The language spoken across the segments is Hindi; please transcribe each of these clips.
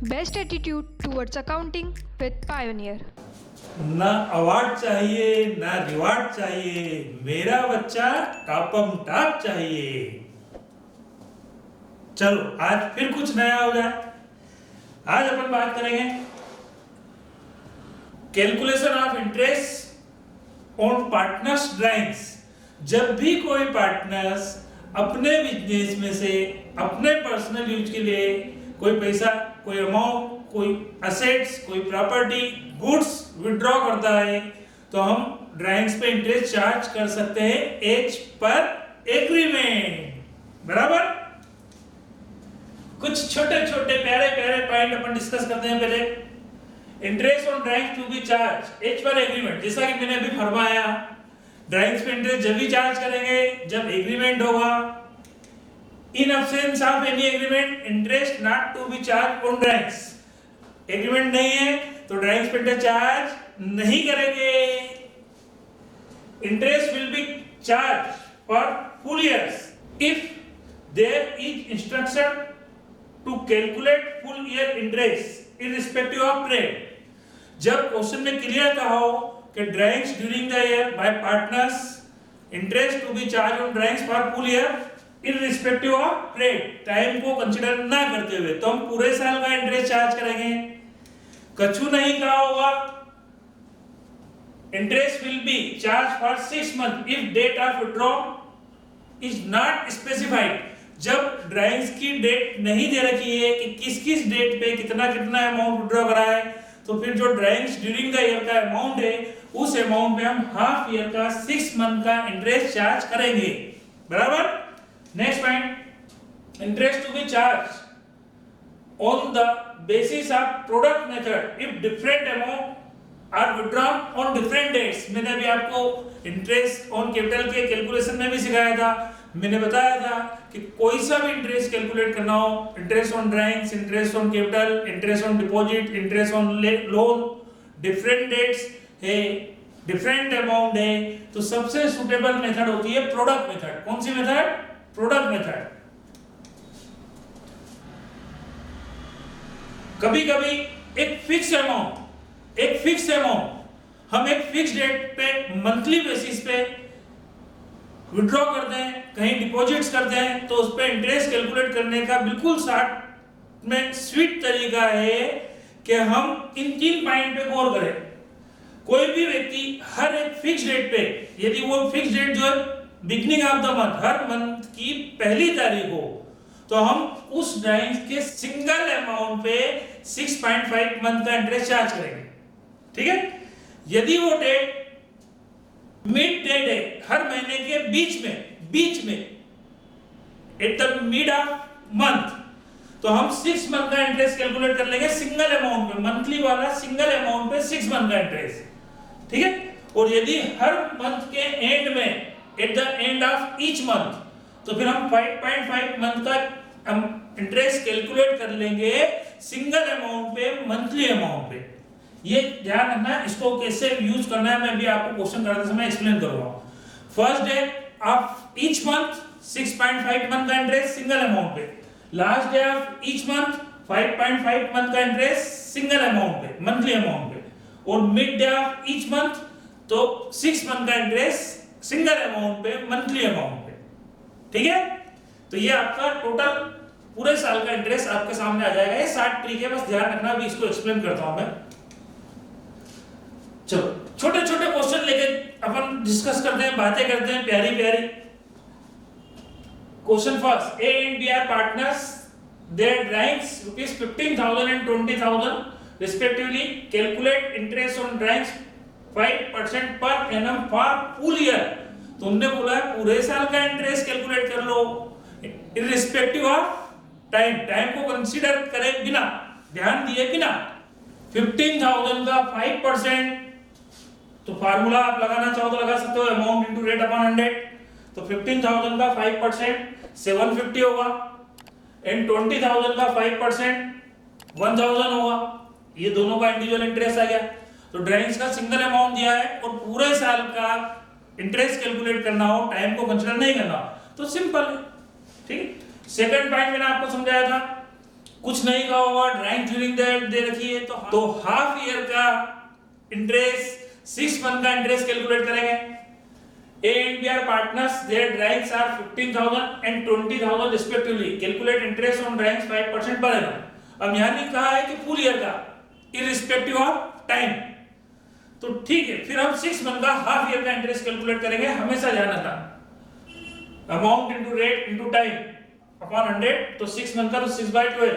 Best attitude towards accounting with Pioneer. ना अवार्ड चाहिए ना रिवार्ड चाहिए, मेरा बच्चा टॉपम टॉप चाहिए। चलो आज फिर कुछ नया हो जाए। आज अपन बात करेंगे calculation of interest on partners drawings. जब भी कोई पार्टनर्स अपने बिजनेस में से अपने पर्सनल यूज के लिए कोई पैसा, कोई अमाउंट, कोई असेट्स, कोई प्रॉपर्टी, गुड्स विड्रॉ करता है तो हम ड्राइंग्स पे इंटरेस्ट चार्ज कर सकते हैं एज पर एग्रीमेंट। बराबर। कुछ छोटे छोटे प्यारे प्यारे पॉइंट अपन डिस्कस करते हैं। पहले interest on drawings to be charge as per agreement. जैसा कि मैंने अभी फरमाया, ड्राइंग्स पे इंटरेस्ट जब भी चार्ज करेंगे जब एग्रीमेंट होगा। In absence of any agreement interest not to be charge on drawings. Agreement नहीं है तो ड्राइंग्स पे इंटरेस्ट चार्ज नहीं करेंगे। Interest will be charge for full years if there is instruction to calculate full year interest irrespective of trade. जब क्वेश्चन में क्लियर कहा हो कि drawings during the year by partners interest to be charge on drawings for full year irrespective of trade, time को कंसीडर ना करते हुए, तो हम पूरे साल का इंटरेस्ट चार्ज करेंगे। कछु नहीं कहा होगा interest will be charge for 6 month if date of withdraw is not specified. जब ड्राइंग्स की डेट नहीं दे रखी है कि किस किस डेट पे कितना कितना अमाउंट विथड्रॉ करा है, तो फिर जो ड्राइंग्स ड्यूरिंग द ईयर का अमाउंट है उस अमाउंट पे हम हाफ ईयर का 6 मंथ का इंटरेस्ट चार्ज करेंगे। बराबर। Next point, interest to be charge on the basis of product method if different amount are withdrawn on different dates। मैंने अभी आपको इंटरेस्ट ऑन कैपिटल के कैलकुलेशन में भी सिखाया था। मैंने बताया था कि कोई सा भी इंटरेस्ट कैलकुलेट करना हो, interest on drawings, interest on capital, interest on deposit, interest on loan, different dates है, डिफरेंट अमाउंट है, तो सबसे सुटेबल मेथड होती है प्रोडक्ट मेथड। कौन सी मेथड? Product method. कभी कभी एक फिक्स अमाउंट हम एक फिक्स डेट पे मंथली बेसिस पे विड्रॉ करते हैं, कहीं डिपॉजिट्स करते हैं, तो उस पे इंटरेस्ट कैलकुलेट करने का बिल्कुल शॉर्ट में स्वीट तरीका है कि हम इन 3 पॉइंट पे गौर करें। कोई भी व्यक्ति हर एक फिक्स डेट पे, यदि वो फिक्स डेट जो है beginning of the month, her month की पहली तारीख हो, तो हम उस ड्राइंग्स के सिंगल अमाउंट पे 6.5 मंथ का इंटरेस्ट चार्ज करेंगे। ठीक है। यदि वो डेट मिड डेट है, हर महीने के बीच में at the mid of month, तो हम 6 मंथ का इंटरेस्ट कैलकुलेट कर लेंगे सिंगल अमाउंट पे, मंथली वाला सिंगल अमाउंट पे 6 मंथ का इंटरेस्ट। ठीक है। और यदि हर मंथ के एंड में at the end of each month, तो फिर हम 5.5 मंथ का इंटरेस्ट कैलकुलेट कर लेंगे सिंगल अमाउंट पे, मंथली अमाउंट पे। ये ध्यान रखना, इसको कैसे यूज करना है मैं अभी आपको क्वेश्चन कराते समय एक्सप्लेन करूंगा। First day of each month 6.5 month का इंटरेस्ट सिंगल अमाउंट पे, last day of each month 5.5 month का इंटरेस्ट सिंगल अमाउंट पे, मंथली अमाउंट पे, और mid day of each month तो 6 मंथ का इंटरेस्ट सिंगल अमाउंट पे, मंथली अमाउंट पे। ठीक है। तो ये आपका टोटल पूरे साल का इंटरेस्ट आपके सामने आ जाएगा। ये 60 ट्रिक है, बस ध्यान रखना। अभी इसको एक्सप्लेन करता हूं मैं। चलो छोटे छोटे क्वेश्चन लेके अपन डिस्कस करते हैं, बातें करते हैं प्यारी प्यारी। Question first, A and B are partners, their drawings rupees 15,000 and 20,000 respectively. Calculate interest on drawings 5% per annum for full year. तुमने बोला पूरे साल का इंटरेस्ट कैलकुलेट कर लो इररिस्पेक्टिव ऑफ टाइम, टाइम को कंसीडर करे बिना, ध्यान दिए बिना। 15,000 का 5%, तो फार्मूला आप लगाना चाहो तो लगा सकते हो, अमाउंट इनटू रेट अपॉन 100। तो 15,000 का 5% 750 होगा, एंड 20,000 का 5% 1000 होगा। ये दोनों का इंडिविजुअल इंटरेस्ट आ गया। तो ड्राइंग्स का सिंगल अमाउंट दिया है और पूरे साल का इंटरेस्ट कैलकुलेट करना हो, टाइम को कंसीडर नहीं करना, तो सिंपल है। ठीक है। सेकंड पॉइंट मैंने आपको समझाया था, कुछ नहीं का होगा, ड्राइंग ड्यूरिंग दैट दे रखी है, तो हाफ ईयर का इंटरेस्ट, 6 मंथ का इंटरेस्ट कैलकुलेट करेंगे। A and B are partners, their drawings are 15,000 and 20,000 respectively. Calculate interest on drawings 5% per annum. अब यहाँ नहीं कहा है कि फुल ईयर का, irrespective of time. तो ठीक है, फिर हम 6 मंथ का हाफ ईयर का इंटरेस्ट कैलकुलेट करेंगे। हमेशा ध्यान रखना, amount into rate into time upon 100, तो 6 मंथ का तो 6/12,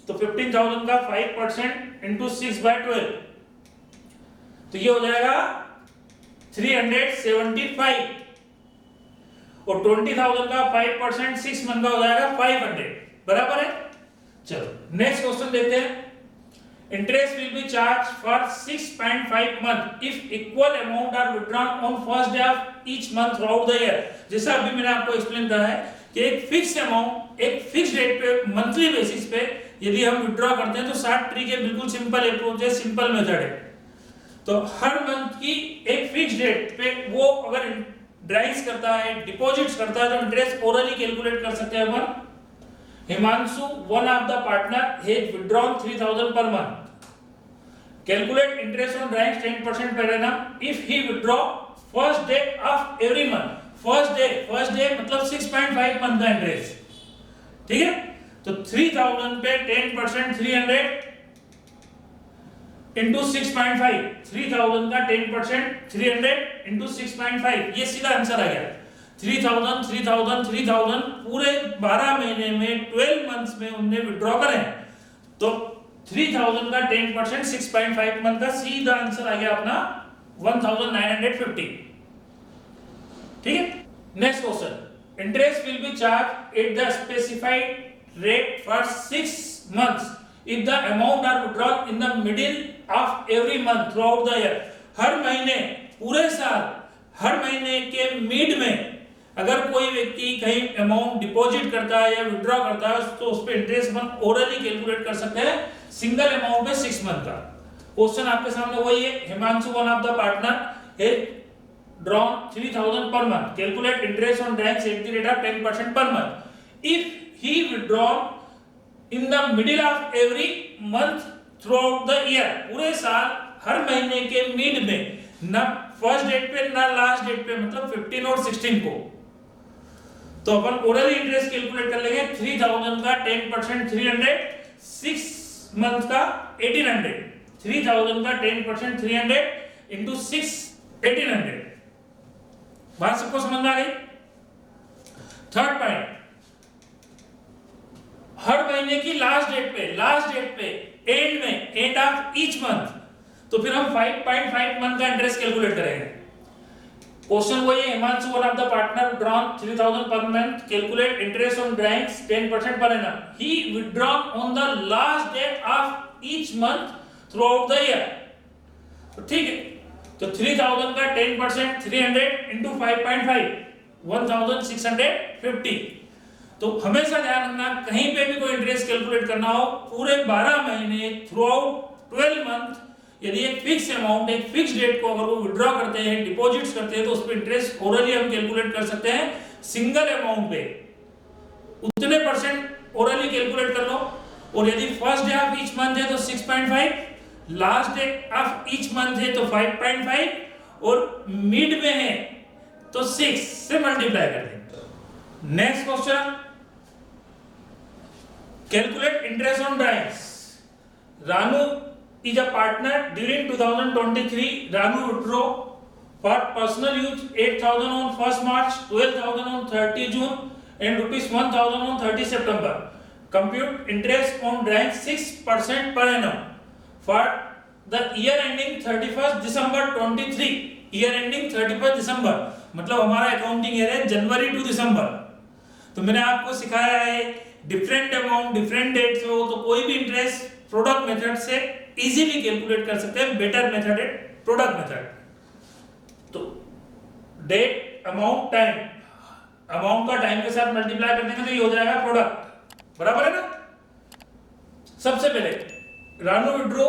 तो 15,000 का 5% इंटू 6/12, तो ये हो जाएगा 375, और 20,000 का 5% 6 मंथ का हो जाएगा 500, बराबर है। चलो नेक्स्ट क्वेश्चन देखते हैं। Interest will be charge for 6.5 month if equal amount are withdrawn on first day of each month throughout the year. जैसा अभी मैंने आपको एक्सप्लेन करा है कि एक फिक्स अमाउंट एक फिक्स डेट पे मंथली बेसिस पे यदि हम विथड्रॉ करते हैं तो 60 ट्री के बिल्कुल सिंपल अप्रोच है, सिंपल मेथड है। तो हर मंथ की एक फिक्स डेट पे वो अगर ड्राइव्स करता है, डिपॉजिट्स करता है, तो इंटरेस्ट ओरली कैलकुलेट कर सकते हैं अपन। Himanshu, one of the partner, has withdrawn 3,000 per month. Calculate interest on drives 10% per annum if he withdraw first day of every month. First day मतलब 6.5 मंथ का इंटरेस्ट, ठीक है। तो 3,000 पे 10% 300 इंटू 6.5, 3,000 का 10% 300 इंटू 6.5, ये सीधा आंसर आ गया। 3,000 3,000 3,000 पूरे 12 महीने में 12 मंथ्स में उन्हें विड्रॉ करें, तो 3,000 का 10% 6.5 मंथ का सीधा आंसर आ गया अपना 1,950, ठीक है। Next question, interest will be charge at the specified rate for 6 months if the amount are withdrawn in the middle of every month throughout the year. हर महीने, पूरे साल, हर महीने के मिड में अगर कोई व्यक्ति कहीं अमाउंट डिपॉजिट करता है या विड्रॉ करता है तो उस पे इंटरेस्ट हम ओरली कैलकुलेट कर सकते हैं सिंगल अमाउंट पे 6 मंथ का। क्वेश्चन आपके सामने वही है। Himanshu, one of the partner, has drawn 3,000 per month. Calculate interest on drawings at the rate of 10% per month. If he withdrawn in the middle of every month throughout the year, पूरे साल हर महीने के मिड में, ना फर्स्ट डेट पे ना लास्ट डेट पे, मतलब 15 और 16 को, तो अपन ओरली इंटरेस्ट कैलकुलेट कर लेंगे। 3,000 का 10% 300, 6 मंथ का 1,800, 3,000 का 10% 300 इंटू 6 1,800। बात सबको समझ में आ गई। थर्ड पॉइंट, हर महीने की लास्ट डेट पे एंड में, एंड ऑफ ईच मंथ, तो फिर हम 5.5 मंथ का इंटरेस्ट कैलकुलेट करेंगे। क्वेश्चन वही है। Himanshu, one of the partner, drawn 3,000 per month, calculate interest on drawings 10% per annum. He withdrawn on the last day of each month throughout the year, तो ठीक है। तो 3,000 का 10% 300 इंटू 5.5 1,650। तो हमेशा ध्यान रखना, कहीं पे भी कोई इंटरेस्ट कैलकुलेट करना हो, पूरे 12 महीने थ्रू आउट 12 मंथ, यदि एक फिक्स अमाउंट, एक फिक्स डेट को अगर वो विड्रॉ करते हैं, डिपॉजिट्स करते हैं, तो उस पर इंटरेस्ट ओरली हम कैलकुलेट कर सकते हैं सिंगल अमाउंट पे। उतने परसेंट ओरली कैलकुलेट कर लो, और यदि first day of each month है तो 6.5, last day of each month है तो 5.5, और मिड में है तो 6 से मल्टीप्लाई कर देंगे। Next question, calculate interest on drawings. Ranu is a partner during 2023. Ranu withdraw for personal use 8,000 on 1st March, 12,000 on 30 June and rupees 1,000 on 30 September. Compute interest on drawings 6% per annum for the year ending 31st December 23. Year ending 31st December, मतलब हमारा अकाउंटिंग ईयर है जनवरी टू दिसंबर। तो मैंने आपको सिखाया है डिफरेंट अमाउंट डिफरेंट डेट्स हो तो कोई भी इंटरेस्ट प्रोडक्ट मेथड से इजीली कैलकुलेट कर सकते हैं। बेटर मेथड है प्रोडक्ट मेथड। तो डेट, अमाउंट, टाइम, अमाउंट का टाइम के साथ मल्टीप्लाई करने का तो ये हो जाएगा प्रोडक्ट, बराबर है ना। सबसे पहले Ranu withdraw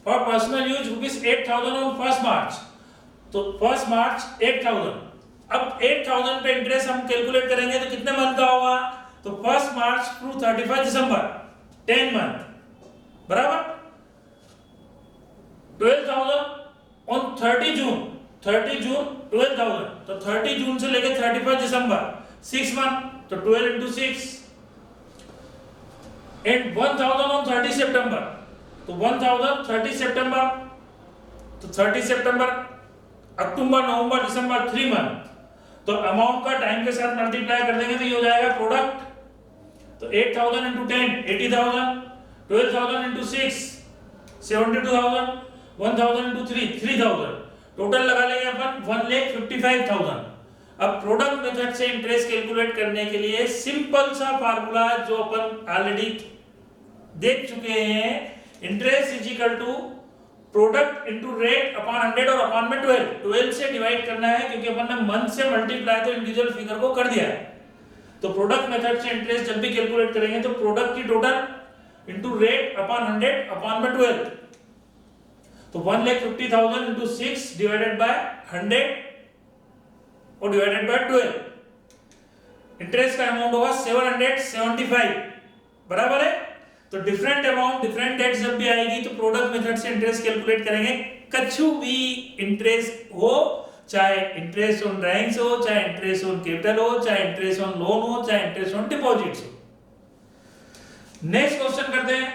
for personal use rupees 8,000 on 1st मार्च, तो 1st मार्च 8,000। अब 8,000 पे इंटरेस्ट हम कैलकुलेट करेंगे तो कितने मंथ का होगा, तो 1st मार्च टू 31st दिसंबर, 10 month बराबर 12,000 ऑन 30 जून 12,000 तो 30 जून से लेकर 31 दिसंबर 6 मंथ तो 12 into 6 and 1,000 on 30 सितंबर तो 1,000 30 सितंबर तो 30 सितंबर अक्टूबर नवंबर दिसंबर 3 मंथ तो अमाउंट का टाइम के साथ मल्टीप्लाई कर देंगे तो ये हो जाएगा प्रोडक्ट तो 8,000 into 10 80,000 12,000 into 6 72,000 1,000 into 3 3,000 टोटल लगा लेंगे अपन 1,55,000। अब प्रोडक्ट मेथड से इंटरेस्ट कैलकुलेट करने के लिए सिंपल सा फार्मूला जो अपन ऑलरेडी देख चुके हैं, interest is equal to product into rate upon 100 और अपॉन में 12 से डिवाइड करना है क्योंकि अपन ने मंथ से मल्टीप्लाई तो इंडिविजुअल फिगर को कर दिया है। तो प्रोडक्ट मेथड से इंटरेस्ट जब भी कैलकुलेट करेंगे तो प्रोडक्ट की total into rate upon 100 upon में 12 तो 1,50,000 into 6 डिवाइडेड बाय 100 और डिवाइडेड बाय 12 इंटरेस्ट का अमाउंट होगा 775 बराबर है। तो डिफरेंट अमाउंट डिफरेंट डेट्स जब भी आएगी तो प्रोडक्ट मेथड से इंटरेस्ट कैलकुलेट करेंगे। कछु भी इंटरेस्ट हो, चाहे इंटरेस्ट ऑन ड्राइंग्स हो, चाहे इंटरेस्ट ऑन कैपिटल हो, चाहे इंटरेस्ट ऑन लोन हो, चाहे इंटरेस्ट ऑन डिपॉजिट्स हो। नेक्स्ट क्वेश्चन करते हैं,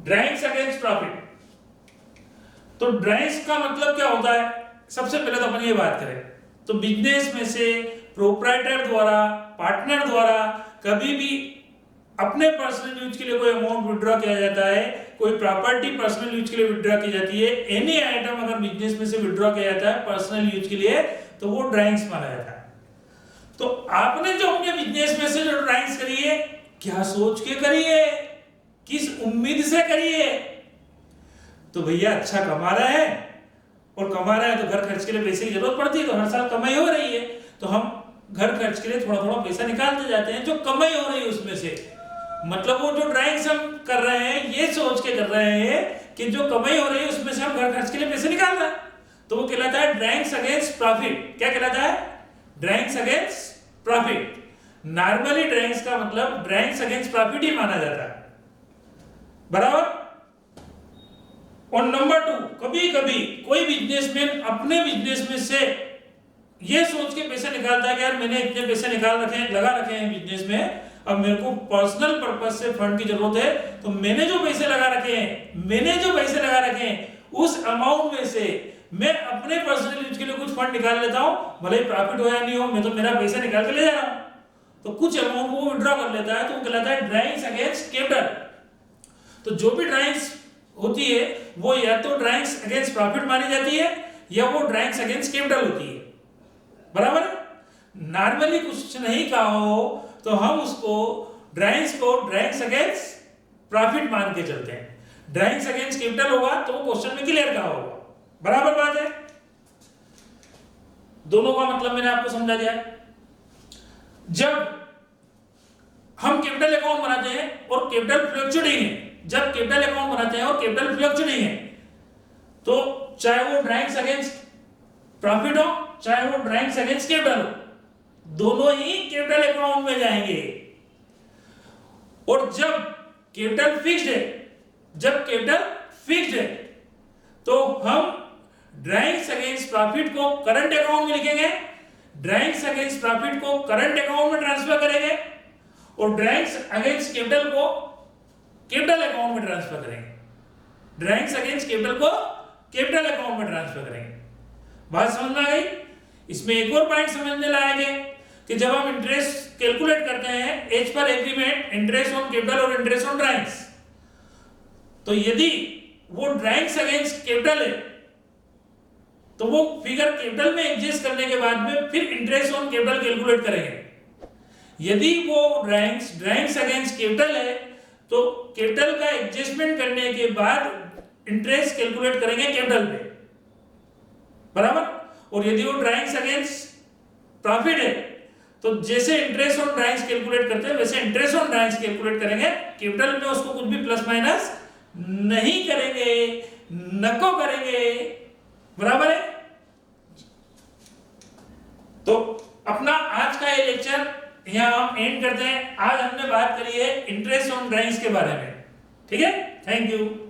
ड्राइंग्स अगेंस्ट प्रॉफिट। तो ड्राइंग्स का मतलब क्या होता है? सबसे पहले तो अपन ये बात करें तो बिजनेस में से प्रोप्राइटर द्वारा, पार्टनर द्वारा कभी भी अपने पर्सनल यूज के लिए कोई अमाउंट विड्रॉ किया जाता है, कोई प्रॉपर्टी पर्सनल यूज के लिए विड्रॉ की जाती है, एनी आइटम अगर बिजनेस में से विड्रॉ किया जाता है पर्सनल यूज के लिए तो वो ड्राइंग्स माना जाता है। तो आपने जो अपने बिजनेस में से जो ड्राइंग्स करी है, क्या सोच के करी है, किस उम्मीद से करी है? तो भैया अच्छा कमा रहा है और कमा रहा है तो घर खर्च के लिए पैसे की जरूरत पड़ती है, तो हर साल कमाई हो रही है तो हम घर खर्च के लिए थोड़ा थोड़ा पैसा निकालते जाते हैं जो कमाई हो रही है उसमें से। मतलब वो जो ड्राइंग्स हम कर रहे हैं ये सोच के कर रहे हैं कि जो कमाई हो रही है उसमें से हम घर खर्च के लिए पैसे निकाल रहे हैं, तो वो कहलाता है ड्राइंग्स अगेंस्ट प्रॉफिट। क्या कहलाता है? Drawings against profit. Normally drawings का मतलब ड्राइंग्स अगेंस्ट प्रॉफिट ही माना जाता है बराबर। और नंबर 2, कभी कभी कोई बिजनेसमैन अपने बिजनेस में से ये सोच के पैसे निकालता है कि यार मैंने इतने पैसे निकाल रखे हैं, लगा रखे हैं बिजनेस में, अब मेरे को पर्सनल पर्पस से फंड की जरूरत है तो मैंने जो पैसे लगा रखे हैं उस अमाउंट में से मैं अपने पर्सनल यूज के लिए कुछ फंड निकाल लेता हूं, भले ही प्रॉफिट हो या नहीं हो, मैं तो मेरा पैसा निकाल के ले जा रहा हूं, तो कुछ अमाउंट को विड्रॉ कर लेता है तो वो कहलाता है ड्राइंग्स अगेंस्ट कैपिटल। तो जो भी ड्राइंग्स होती है वो या तो ड्राइंग्स अगेंस्ट प्रॉफिट मानी जाती है या वो ड्राइंग्स अगेंस्ट कैपिटल होती है बराबर। नॉर्मली कुछ नहीं कहा हो तो हम उसको ड्राइंग्स अगेंस्ट प्रॉफिट मान के चलते हैं। ड्राइंग्स अगेंस्ट कैपिटल होगा तो वो क्वेश्चन में क्लियर कहा होगा, बराबर बात है। दोनों का मतलब मैंने आपको समझा दिया। जब हम कैपिटल अकाउंट बनाते हैं और कैपिटल फ्लक्चुएटिंग है, जब कैपिटल अकाउंट बनाते हैं और कैपिटल फ्लक्चुएटिंग है तो चाहे वो ड्राइंग्स अगेंस्ट प्रॉफिट हो चाहे वो ड्राइंग्स अगेंस्ट कैपिटल हो, दोनों ही कैपिटल अकाउंट में जाएंगे। और जब कैपिटल फिक्स्ड है तो हम ड्राइंग्स अगेंस्ट प्रॉफिट को करंट अकाउंट में लिखेंगे, ड्राइंग्स अगेंस्ट प्रॉफिट को करंट अकाउंट में ट्रांसफर करेंगे और ड्राइंग्स अगेंस्ट कैपिटल को कैपिटल अकाउंट में ट्रांसफर करेंगे। ड्राइंग्स अगेंस्ट कैपिटल को कैपिटल अकाउंट में ट्रांसफर करेंगे। बात समझ में आ गई? इसमें एक और पॉइंट समझने लायक है कि जब हम इंटरेस्ट कैलकुलेट करते हैं as per agreement, interest on capital और इंटरेस्ट ऑन ड्राइंग्स, तो यदि वो ड्राइंग्स अगेंस्ट कैपिटल है तो वो फिगर कैपिटल में एडजस्ट करने के बाद में फिर इंटरेस्ट ऑन कैपिटल कैलकुलेट करेंगे। यदि वो ड्राइंग्स अगेंस्ट कैपिटल है तो कैपिटल का एडजस्टमेंट करने के बाद इंटरेस्ट कैलकुलेट करेंगे कैपिटल पे बराबर। और यदि वो ड्राइंग्स अगेंस्ट प्रॉफिट है तो जैसे इंटरेस्ट ऑन ड्राइंग्स कैलकुलेट करते हैं वैसे इंटरेस्ट ऑन ड्राइंग्स कैलकुलेट करेंगे। कैपिटल में उसको कुछ भी प्लस माइनस नहीं करेंगे, नको करेंगे, बराबर है। तो अपना आज का ये लेक्चर यहाँ हम एंड करते हैं। आज हमने बात करी है इंटरेस्ट ऑन ड्राइंग्स के बारे में। ठीक है, थैंक यू।